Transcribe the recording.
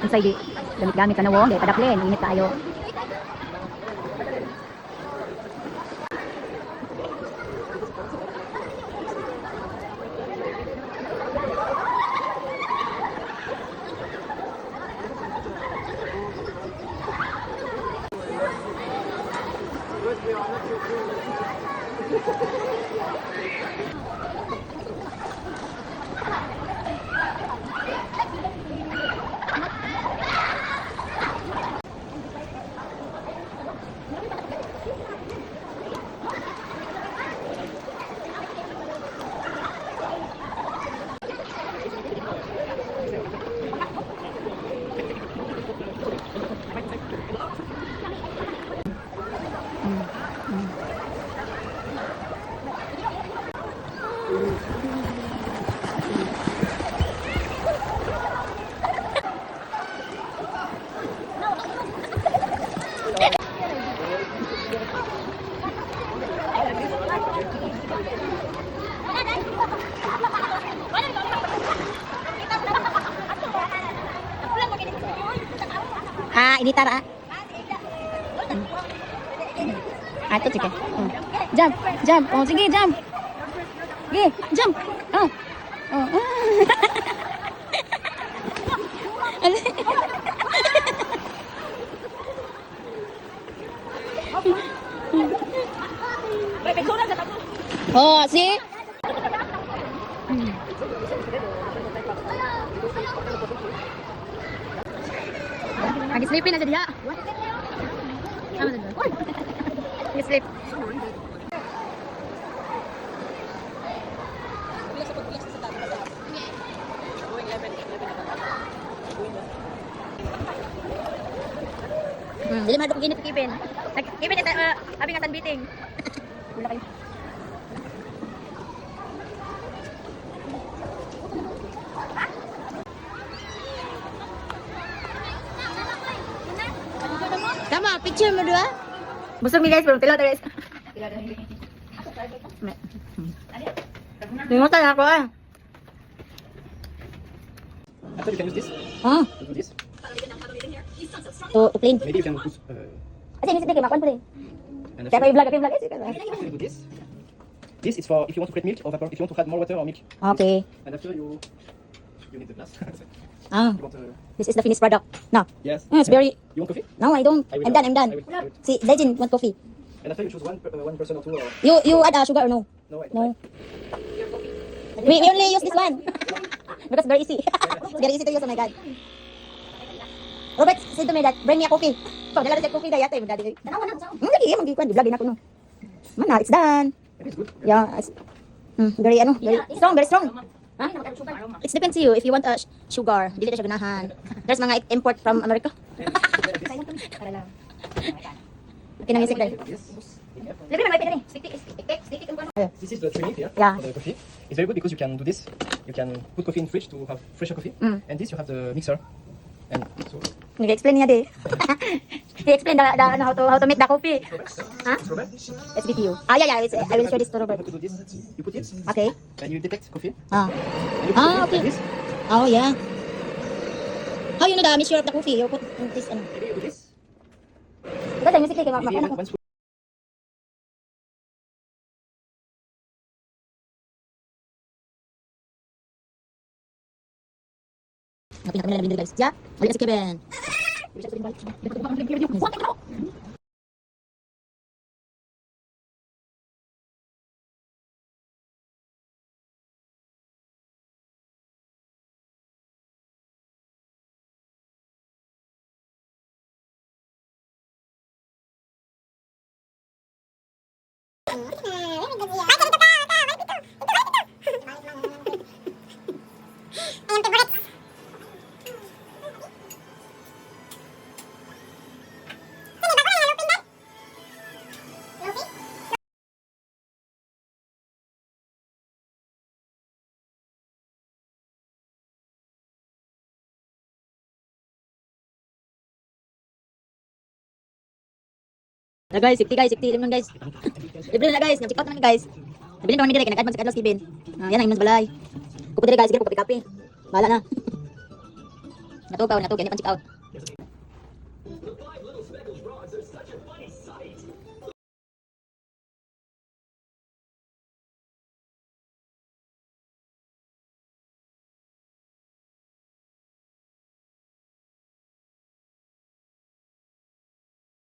Inside di gamit-gamit ka na wong, di padaplin, init tayo. Ah, ini tara. Ah, ito sige. Oh. Jump, jump. Oh, sige, jump. Sige, jump. Oh. Oh. Oh, see? Lagi sleepy na jadi ya. Lagi sleep. Jadi maduk gini Kevin. Kevin abi ngatan biting. Wala kayo. Tama, picture mo dua. Busog mi guys, pero pilaw guys. Limutan ako ah. After you can use this. Ah, To do this. to clean. Maybe you can put. Kasi ini sedikit makan pala. And Kaya after, kayo vlog guys. after you do this. This is for if you want to create milk or vapor. If you want to add more water or milk. Okay. And after you need the glass. Ah, You want this is the finished product. No. yes. It's very. You want coffee? No, I don't. I will I'm done. I will- I will. See, Legend want coffee. And after you choose one person or two. Or, You add sugar or no? no, I don't No. like. We only use this one because very easy. It's very easy to use. Oh my god. Robert said to me that bring me a coffee. So, dala sa coffee dayat mo dali. Lagi magikuan vlog na ko no. Mana, it's done. Maybe it's good. Yeah, it's very very strong. Huh? It depends to you if you want a sugar. Dili ta siya ganahan. There's mga import from America. Okay nang isip dai. Yes. Libre man pwede ni. Stick. This is the trimming here Yeah. for the coffee. It's very good because you can do this. You can put coffee in fridge to have fresher coffee. And this you have the mixer. And so Nag-explain niya di. He-explain how to make the coffee. Huh? it's Robert. SBTU. Ah, yeah. I will show this to Robert. How to do this? You put it. Okay. And you detect coffee. Ah. And you put Ah, coffee okay. like this. Oh, yeah. How you know the mixture of the coffee? You put in this ano. Maybe you do this. Ito tayo music kay Maybe makana ko. one spoon. Napin na namin guys. Yeah. Balik na si Kevin. Na guys, safety libre nun guys. Libre na guys, nag-check out naman guys. Sabi naman dire nag-add man si Carlos Steven. Yan ang imong balay. Kupo dire guys, sige ko kape. Bahala na. Natugaw, natugaw, yan yung check out.